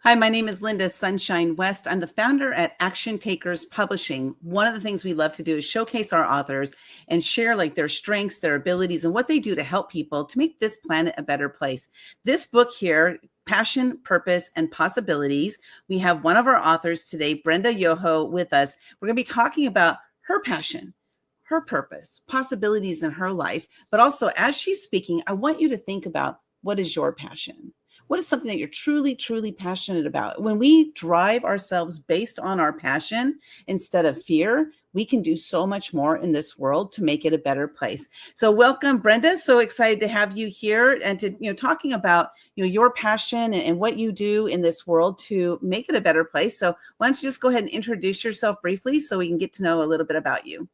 Hi, my name is Linda Sunshine West. I'm the founder at Action Takers Publishing. One of the things we love to do is showcase our authors and share like their strengths, their abilities, and what they do to help people to make this planet a better place. This book here, Passion, Purpose, and Possibilities. We have one of our authors today, Brenda Yoho, with us. We're going to be talking about her passion, her purpose, possibilities in her life. But also, as she's speaking, I want you to think about, what is your passion? What is something that you're truly, truly passionate about? When we drive ourselves based on our passion instead of fear, we can do so much more in this world to make it a better place. So welcome, Brenda. So excited to have you here and to, talking about, your passion and what you do in this world to make it a better place. So why don't you just go ahead and introduce yourself briefly so we can get to know a little bit about you.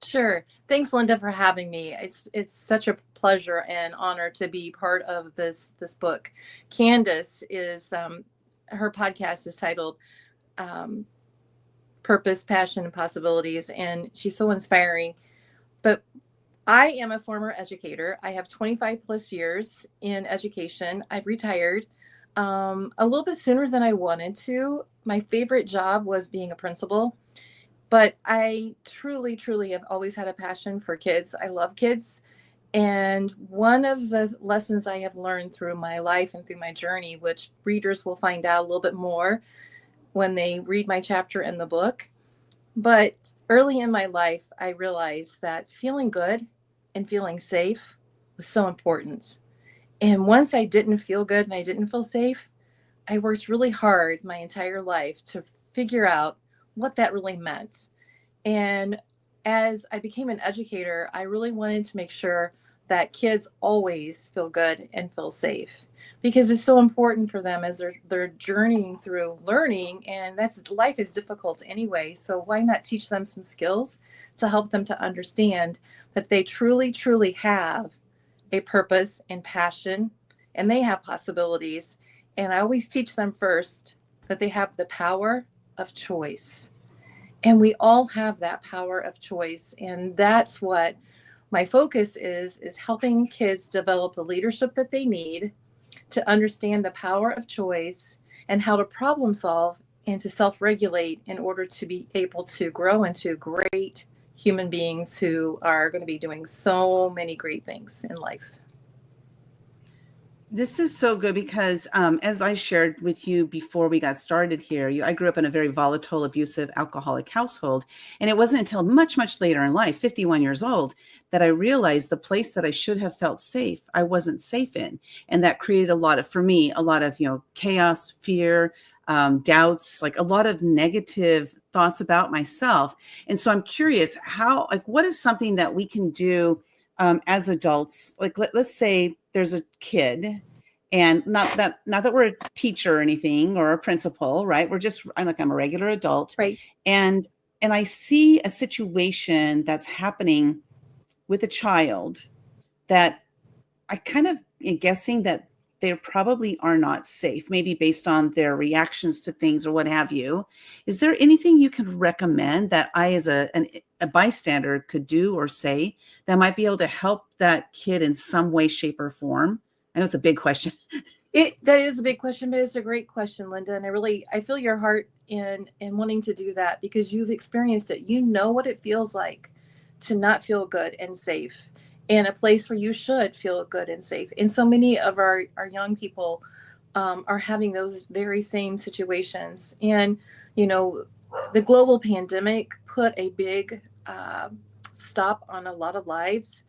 Sure. Thanks, Linda, for having me. It's such a pleasure and honor to be part of this book. Candace is her podcast is titled Purpose, Passion, and Possibilities, and she's so inspiring. But I am a former educator. I have 25 plus years in education. I've retired a little bit sooner than I wanted to. My favorite job was being a principal. But I truly, truly have always had a passion for kids. I love kids. And one of the lessons I have learned through my life and through my journey, which readers will find out a little bit more when they read my chapter in the book. But early in my life, I realized that feeling good and feeling safe was so important. And once I didn't feel good and I didn't feel safe, I worked really hard my entire life to figure out what that really meant. And as I became an educator, I really wanted to make sure that kids always feel good and feel safe, because it's so important for them as they're journeying through learning, and that's life is difficult anyway. So why not teach them some skills to help them to understand that they truly, truly have a purpose and passion, and they have possibilities. And I always teach them first that they have the power of choice. And we all have that power of choice. And that's what my focus is helping kids develop the leadership that they need to understand the power of choice and how to problem solve and to self-regulate in order to be able to grow into great human beings who are going to be doing so many great things in life. This is so good because as I shared with you before we got started here, I grew up in a very volatile, abusive, alcoholic household. And it wasn't until much, much later in life, 51 years old, that I realized the place that I should have felt safe, I wasn't safe in. And that created for me, a lot of, chaos, fear, doubts, like a lot of negative thoughts about myself. And so I'm curious what is something that we can do as adults? Like, let's say there's a kid, and not that we're a teacher or anything or a principal, right? I'm a regular adult. Right. And I see a situation that's happening with a child that I kind of am guessing that they probably are not safe, maybe based on their reactions to things or what have you. Is there anything you can recommend that I, as a bystander, could do or say that might be able to help that kid in some way, shape, or form? I know it's a big question. That is a big question, but it's a great question, Linda. And I feel your heart in wanting to do that, because you've experienced it. You know what it feels like to not feel good and safe in a place where you should feel good and safe. And so many of our young people are having those very same situations. And, the global pandemic put a big stop on a lot of lives,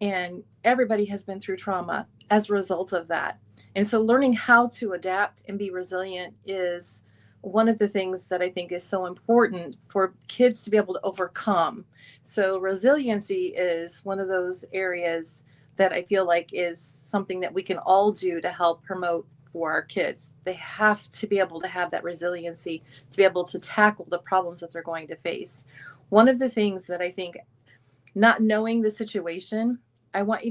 and everybody has been through trauma as a result of that. And so learning how to adapt and be resilient is one of the things that I think is so important for kids to be able to overcome. So resiliency is one of those areas that I feel like is something that we can all do to help promote for our kids. They have to be able to have that resiliency to be able to tackle the problems that they're going to face. One of the things that I think, not knowing the situation, I want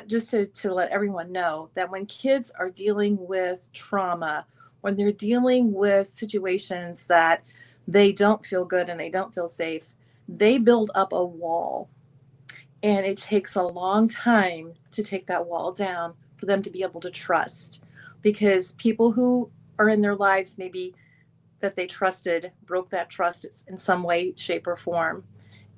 just to let everyone know that when kids are dealing with trauma, when they're dealing with situations that they don't feel good and they don't feel safe, they build up a wall. And it takes a long time to take that wall down for them to be able to trust. Because people who are in their lives, maybe that they trusted, broke that trust in some way, shape, or form.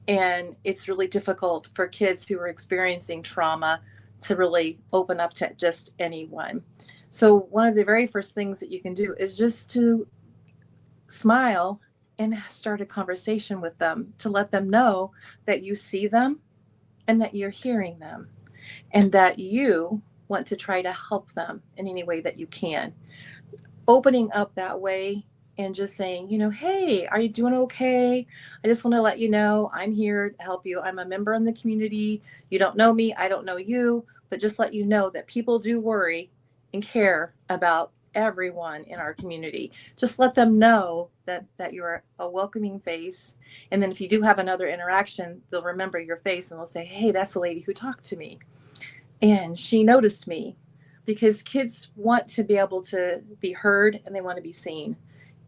And it's really difficult for kids who are experiencing trauma to really open up to just anyone. So one of the very first things that you can do is just to smile and start a conversation with them, to let them know that you see them and that you're hearing them and that you want to try to help them in any way that you can. Opening up that way and just saying, hey, are you doing okay? I just want to let you know I'm here to help you. I'm a member in the community. You don't know me, I don't know you, but just let you know that people do worry and care about everyone in our community. Just let them know that you're a welcoming face. And then if you do have another interaction, they'll remember your face and they'll say, hey, that's the lady who talked to me. And she noticed me, because kids want to be able to be heard and they want to be seen.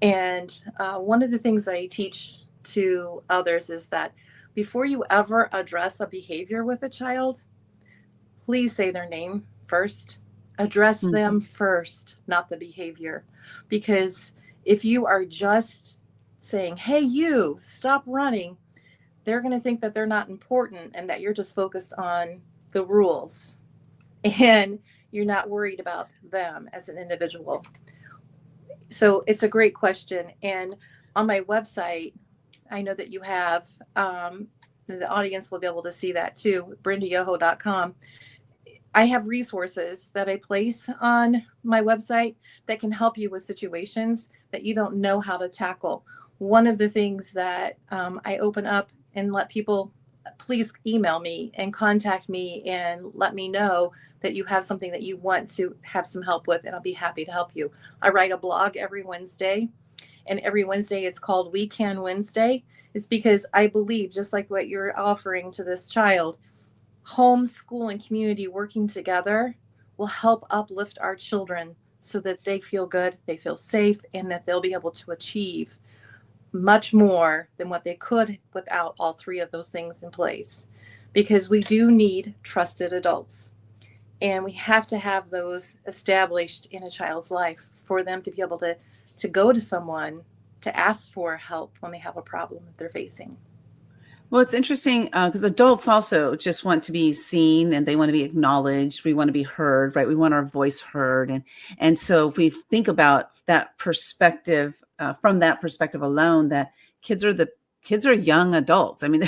And one of the things I teach to others is that before you ever address a behavior with a child, please say their name first. Address them first, not the behavior. Because if you are just saying, hey, you, stop running, they're going to think that they're not important and that you're just focused on the rules. And you're not worried about them as an individual. So it's a great question. And on my website, I know that you have, the audience will be able to see that too, brendayoho.com. I have resources that I place on my website that can help you with situations that you don't know how to tackle. One of the things that I open up and let people, please email me and contact me and let me know that you have something that you want to have some help with, and I'll be happy to help you. I write a blog every Wednesday, and every Wednesday it's called We Can Wednesday. It's because I believe, just like what you're offering to this child, home, school, and community working together will help uplift our children so that they feel good, they feel safe, and that they'll be able to achieve much more than what they could without all three of those things in place. Because we do need trusted adults. And we have to have those established in a child's life for them to be able to go to someone to ask for help when they have a problem that they're facing. Well, it's interesting because adults also just want to be seen and they want to be acknowledged. We want to be heard, right? We want our voice heard. And so if we think about that perspective, from that perspective alone, that kids are young adults. I mean,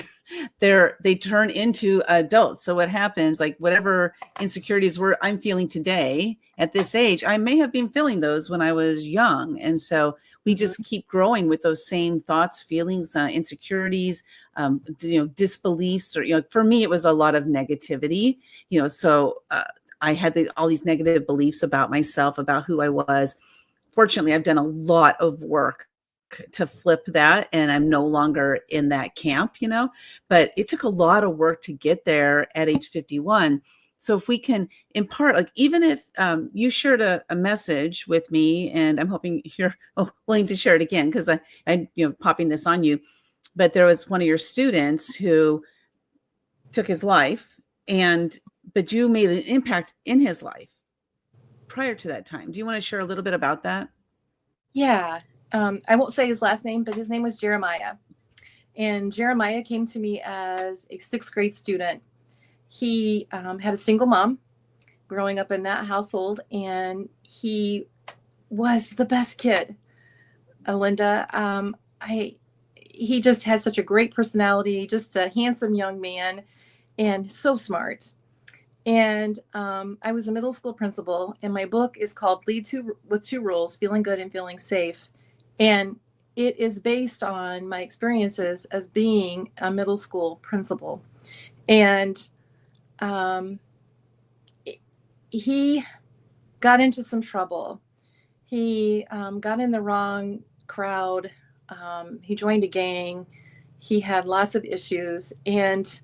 they turn into adults. So what happens, like whatever insecurities I'm feeling today at this age, I may have been feeling those when I was young. And so we just keep growing with those same thoughts, feelings, insecurities, disbeliefs, or, for me, it was a lot of negativity, so I had all these negative beliefs about myself, about who I was. Fortunately, I've done a lot of work to flip that, and I'm no longer in that camp, but it took a lot of work to get there at age 51. So if we can impart, like, even if you shared a message with me, and I'm hoping you're willing to share it again, because I popping this on you, but there was one of your students who took his life, but you made an impact in his life prior to that time. Do you want to share a little bit about that? Yeah. I won't say his last name, but his name was Jeremiah. And Jeremiah came to me as a 6th grade student. He had a single mom growing up in that household, and he was the best kid. Linda, he just had such a great personality, just a handsome young man, and so smart. And I was a middle school principal, and my book is called with Two Rules, Feeling Good and Feeling Safe. And it is based on my experiences as being a middle school principal. And he got into some trouble. He got in the wrong crowd. He joined a gang. He had lots of issues. And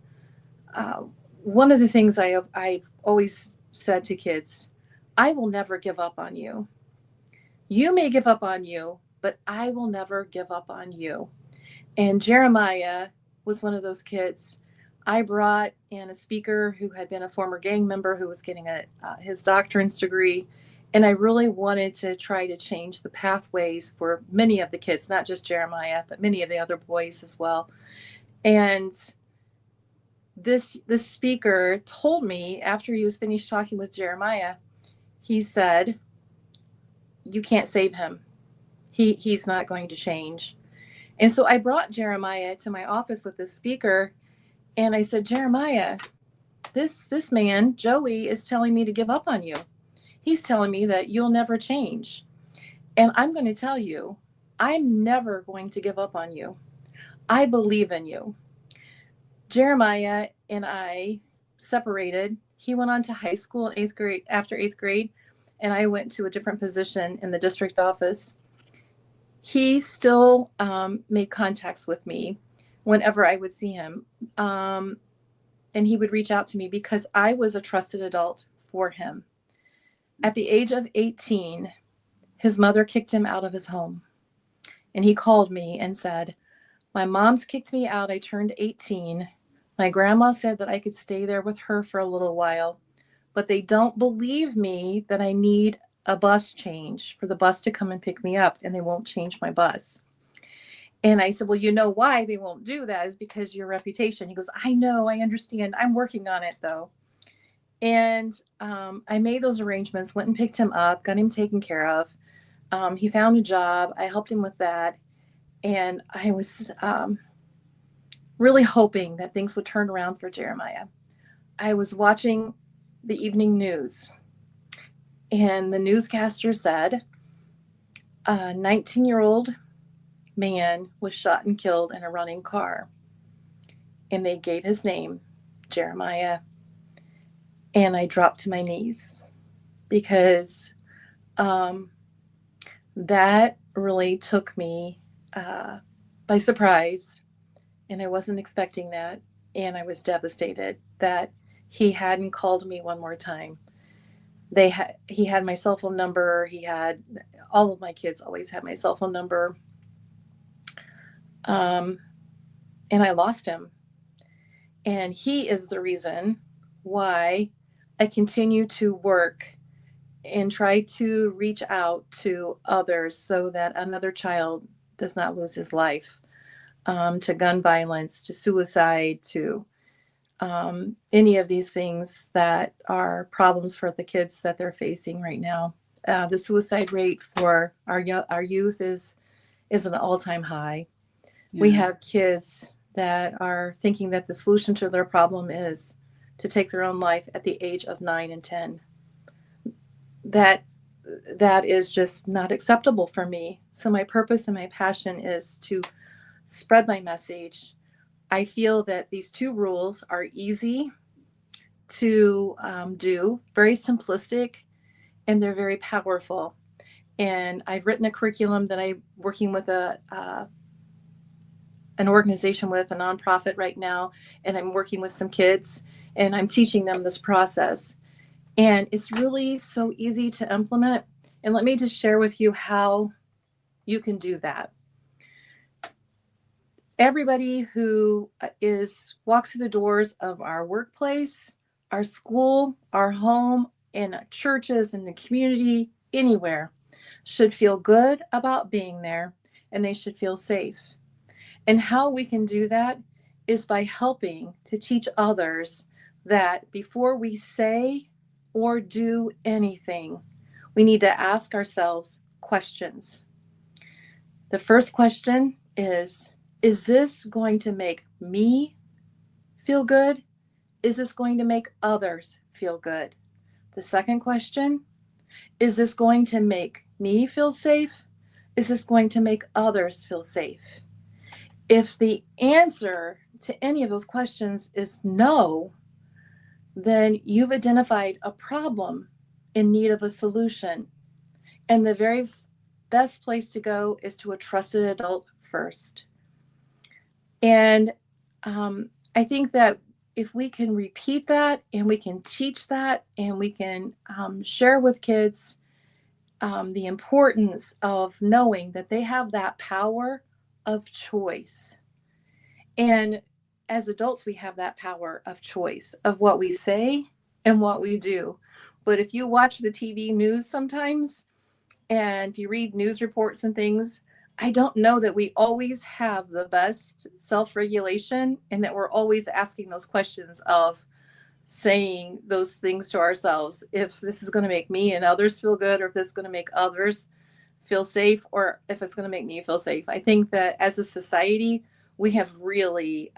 one of the things I always said to kids, I will never give up on you. You may give up on you, but I will never give up on you. And Jeremiah was one of those kids. I brought in a speaker who had been a former gang member who was getting his doctorate's degree. And I really wanted to try to change the pathways for many of the kids, not just Jeremiah, but many of the other boys as well. And this speaker told me after he was finished talking with Jeremiah, he said, "You can't save him. He's not going to change." And so I brought Jeremiah to my office with this speaker, and I said, "Jeremiah, this man, Joey, is telling me to give up on you. He's telling me that you'll never change. And I'm going to tell you, I'm never going to give up on you. I believe in you." Jeremiah and I separated. He went on to high school in eighth grade, after eighth grade, and I went to a different position in the district office. He still made contacts with me whenever I would see him. And he would reach out to me because I was a trusted adult for him. At the age of 18, his mother kicked him out of his home. And he called me and said, "My mom's kicked me out. I turned 18. My grandma said that I could stay there with her for a little while, but they don't believe me that I need a bus change for the bus to come and pick me up, and they won't change my bus." And I said, "Well, you know why they won't do that is because of your reputation." He goes, "I know, I understand. I'm working on it though." And I made those arrangements, went and picked him up, got him taken care of. He found a job. I helped him with that. And I was really hoping that things would turn around for Jeremiah. I was watching the evening news, and the newscaster said a 19-year-old man was shot and killed in a running car. And they gave his name, Jeremiah. And I dropped to my knees because that really took me by surprise. And I wasn't expecting that. And I was devastated that he hadn't called me one more time. He had my cell phone number. He had all of my kids always had my cell phone number. And I lost him. And he is the reason why I continue to work and try to reach out to others so that another child does not lose his life to gun violence, to suicide, to any of these things that are problems for the kids that they're facing right now. The suicide rate for our youth is an all-time high. Yeah. We have kids that are thinking that the solution to their problem is to take their own life at the age of 9 and 10. That is just not acceptable for me. So my purpose and my passion is to spread my message. I feel that these 2 rules are easy to do, very simplistic, and they're very powerful. And I've written a curriculum that I'm working with an organization with, a nonprofit right now, and I'm working with some kids, and I'm teaching them this process. And it's really so easy to implement. And let me just share with you how you can do that. Everybody who walks through the doors of our workplace, our school, our home, in our churches, in the community, anywhere, should feel good about being there, and they should feel safe. And how we can do that is by helping to teach others that before we say or do anything, we need to ask ourselves questions. The first question is this going to make me feel good? Is this going to make others feel good? The second question, is this going to make me feel safe? Is this going to make others feel safe? If the answer to any of those questions is no, then you've identified a problem in need of a solution. And the very best place to go is to a trusted adult first. And I think that if we can repeat that and we can teach that and we can share with kids the importance of knowing that they have that power of choice. And as adults, we have that power of choice of what we say and what we do. But if you watch the TV news sometimes, and if you read news reports and things, I don't know that we always have the best self-regulation, and that we're always asking those questions of saying those things to ourselves. If this is going to make me and others feel good, or if this is going to make others feel safe, or if it's going to make me feel safe. I think that as a society, we have really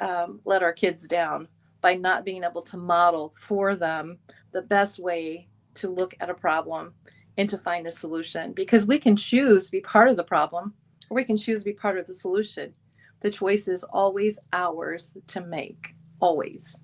let our kids down by not being able to model for them the best way to look at a problem and to find a solution, because we can choose to be part of the problem, or we can choose to be part of the solution. The choice is always ours to make, always.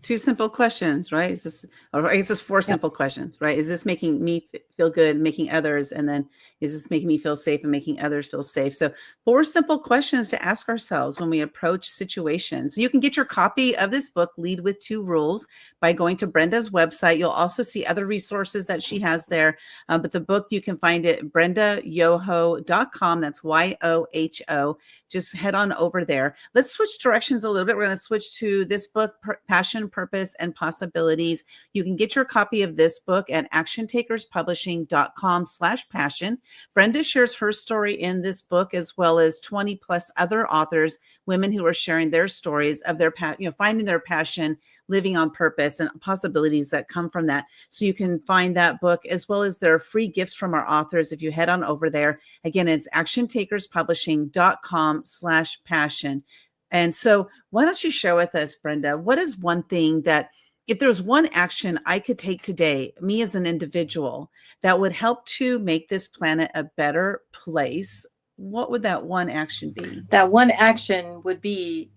Two simple questions, right? Is this, or I guess it's four Yep. simple questions, right? Is this making me feel good, making others, and then is this making me feel safe and making others feel safe? So four simple questions to ask ourselves when we approach situations. You can get your copy of this book, Lead with Two Rules, by going to Brenda's website. You'll also see other resources that she has there. But the book, you can find it at brendayoho.com. That's YOHO. Just head on over there. Let's switch directions a little bit. We're going to switch to this book, Passion, Purpose, and Possibilities. You can get your copy of this book at actiontakerspublishing.com/passion. Brenda shares her story in this book, as well as 20 plus other authors, women who are sharing their stories of their, finding their passion, living on purpose, and possibilities that come from that. So you can find that book, as well as there are free gifts from our authors if you head on over there. Again, it's actiontakerspublishing.com/passion. And so why don't you share with us, Brenda, what is one thing that, if there's one action I could take today, me as an individual, that would help to make this planet a better place, what would that one action be? That one action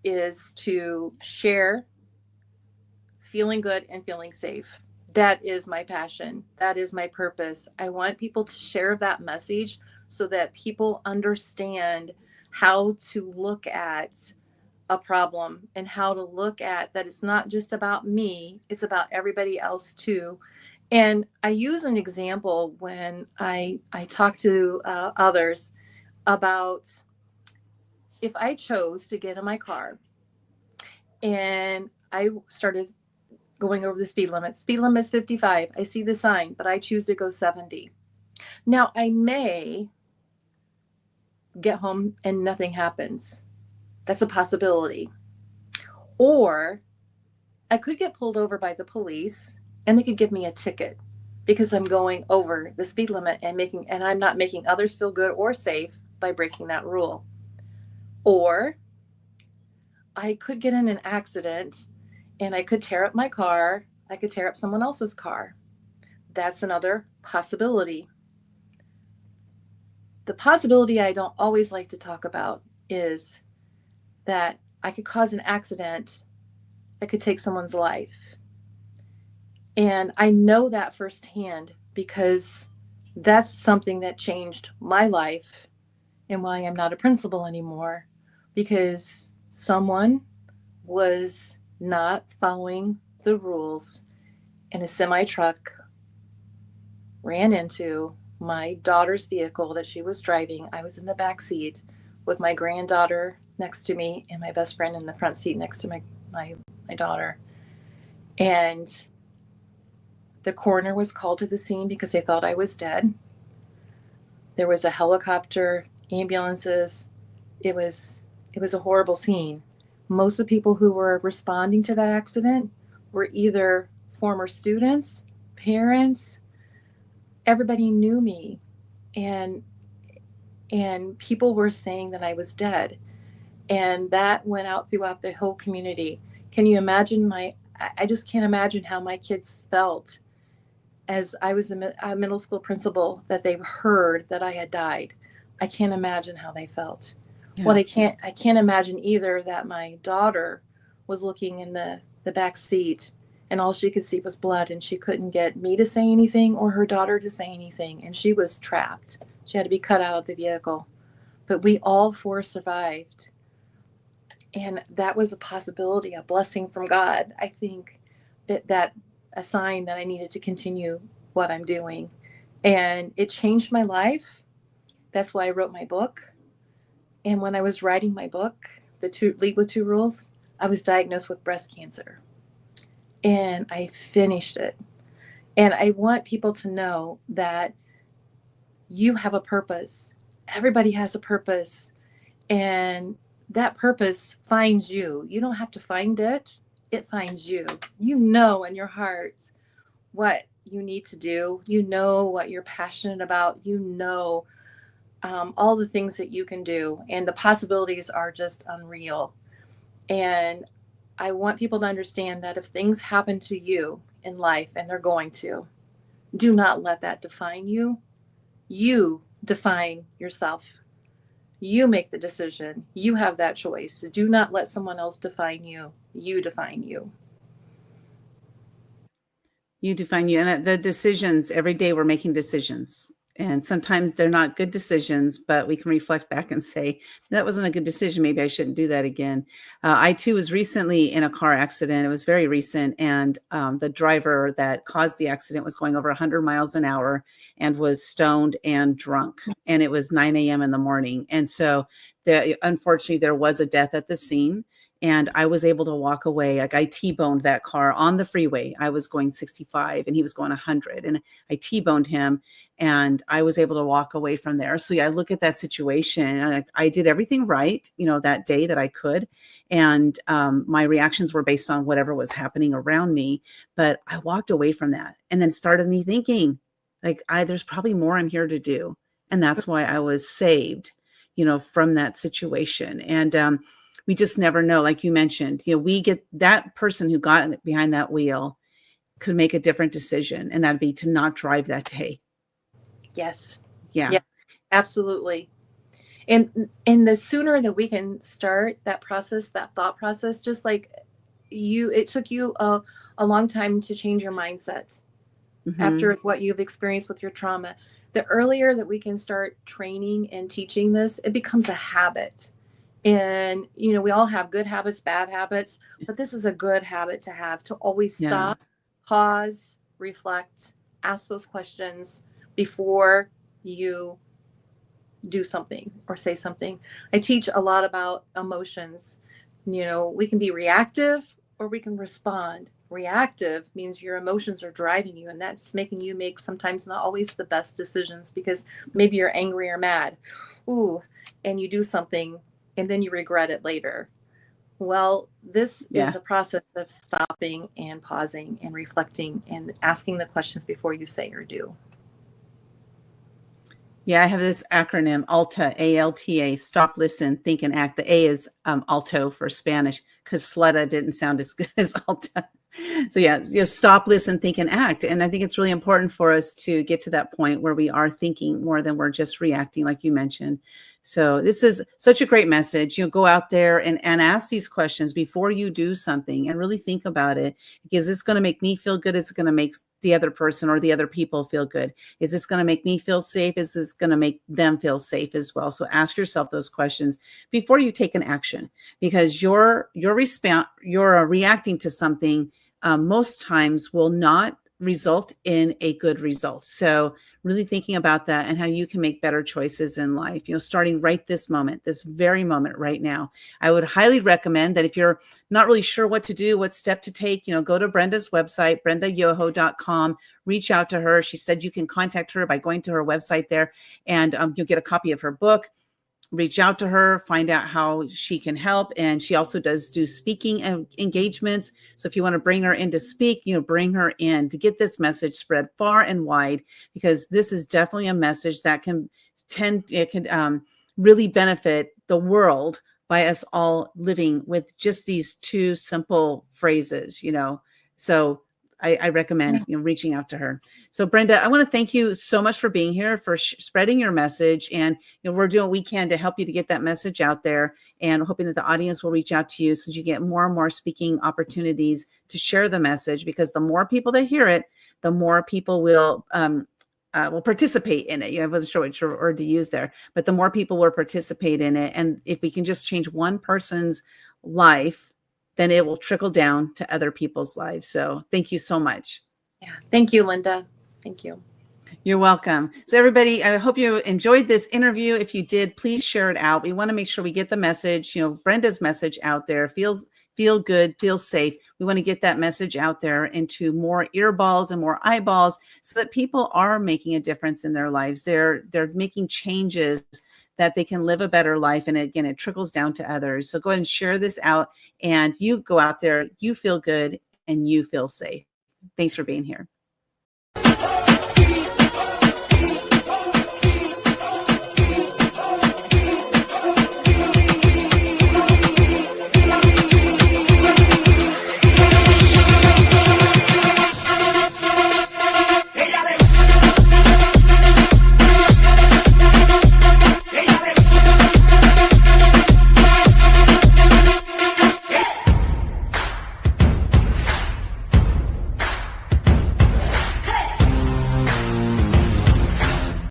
is to share feeling good and feeling safe. That is my passion. That is my purpose. I want people to share that message so that people understand how to look at a problem, and how to look at that it's not just about me, it's about everybody else too. And I use an example when I talk to others about, if I chose to get in my car and I started going over the speed limit. Speed limit is 55. I see the sign, but I choose to go 70. Now, I may get home and nothing happens. That's a possibility. Or I could get pulled over by the police and they could give me a ticket because I'm going over the speed limit and I'm not making others feel good or safe by breaking that rule. Or I could get in an accident and I could tear up my car. I could tear up someone else's car. That's another possibility. The possibility I don't always like to talk about is that I could cause an accident that could take someone's life. And I know that firsthand because that's something that changed my life and why I'm not a principal anymore, because someone was not following the rules and a semi truck ran into my daughter's vehicle that she was driving. I was in the back seat with my granddaughter next to me and my best friend in the front seat next to my daughter. And the coroner was called to the scene because they thought I was dead. There was a helicopter, ambulances. It was a horrible scene. Most of the people who were responding to that accident were either former students, parents. Everybody knew me, and people were saying that I was dead, and that went out throughout the whole community. Can you imagine I just can't imagine how my kids felt as I was a middle school principal, that they heard that I had died. I can't imagine how they felt. Yeah. Well, I can't imagine either that my daughter was looking in the back seat and all she could see was blood, and she couldn't get me to say anything or her daughter to say anything, and she was trapped. She had to be cut out of the vehicle. But we all four survived. And that was a possibility, a blessing from God. I think that a sign that I needed to continue what I'm doing. And it changed my life. That's why I wrote my book. And when I was writing my book, Lead with Two Rules, I was diagnosed with breast cancer. And I finished it. And I want people to know that you have a purpose. Everybody has a purpose. And that purpose finds you. You don't have to find it, it finds you. You know in your heart what you need to do. You know what you're passionate about. You know all the things that you can do. And the possibilities are just unreal. And I want people to understand that if things happen to you in life, and they're going to, do not let that define you. You define yourself. You make the decision. You have that choice. Do not let someone else define you. You define you. You define you. And the decisions, every day we're making decisions. And sometimes they're not good decisions, but we can reflect back and say, that wasn't a good decision. Maybe I shouldn't do that again. I too was recently in a car accident. It was very recent. And the driver that caused the accident was going over 100 miles an hour and was stoned and drunk. And it was 9 a.m. in the morning. And so unfortunately, there was a death at the scene. And I was able to walk away. Like I T-boned that car on the freeway. I was going 65 and he was going 100. And I T-boned him and I was able to walk away from there. So yeah, I look at that situation and I did everything right, that day that I could. And my reactions were based on whatever was happening around me. But I walked away from that and then started me thinking, like, there's probably more I'm here to do. And that's why I was saved, from that situation. And we just never know. Like you mentioned, we get that person who got behind that wheel could make a different decision. And that'd be to not drive that day. Yes. Yeah. Yeah, absolutely. And the sooner that we can start that process, that thought process, just like it took you a long time to change your mindset after what you've experienced with your trauma. The earlier that we can start training and teaching this, it becomes a habit. And, we all have good habits, bad habits, but this is a good habit to have, to always stop, pause, reflect, ask those questions before you do something or say something. I teach a lot about emotions. We can be reactive or we can respond. Reactive means your emotions are driving you, and that's making you make sometimes not always the best decisions because maybe you're angry or mad. Ooh, and you do something and then you regret it later. Well, this is a process of stopping and pausing and reflecting and asking the questions before you say or do. Yeah, I have this acronym, ALTA, A-L-T-A, stop, listen, think, and act. The A is alto for Spanish because Sletta didn't sound as good as Alta. So yeah, stop, listen, think, and act. And I think it's really important for us to get to that point where we are thinking more than we're just reacting, like you mentioned. So this is such a great message. Go out there and ask these questions before you do something and really think about it. Is this going to make me feel good? Is it going to make the other person or the other people feel good? Is this going to make me feel safe? Is this going to make them feel safe as well? So ask yourself those questions before you take an action, because you're reacting to something most times will not result in a good result. So really thinking about that and how you can make better choices in life, starting right this moment, this very moment right now. I would highly recommend that if you're not really sure what to do, what step to take, go to Brenda's website, brendayoho.com, reach out to her. She said you can contact her by going to her website there, and you'll get a copy of her book. Reach out to her, find out how she can help. And she also does do speaking engagements. So if you want to bring her in to speak, bring her in to get this message spread far and wide, because this is definitely a message that can really benefit the world by us all living with just these two simple phrases, So I recommend reaching out to her. So Brenda, I want to thank you so much for being here, for spreading your message. And we're doing what we can to help you to get that message out there, and hoping that the audience will reach out to you so you get more and more speaking opportunities to share the message, because the more people that hear it, the more people will participate in it. I wasn't sure which word to use there, but the more people will participate in it. And if we can just change one person's life, then it will trickle down to other people's lives. So thank you so much. Yeah. Thank you, Linda. Thank you. You're welcome. So everybody, I hope you enjoyed this interview. If you did, please share it out. We want to make sure we get the message, Brenda's message out there. feel good, feel safe. We want to get that message out there into more earballs and more eyeballs so that people are making a difference in their lives. They're making changes that they can live a better life. And again, it trickles down to others. So go ahead and share this out, and you go out there, you feel good, and you feel safe. Thanks for being here.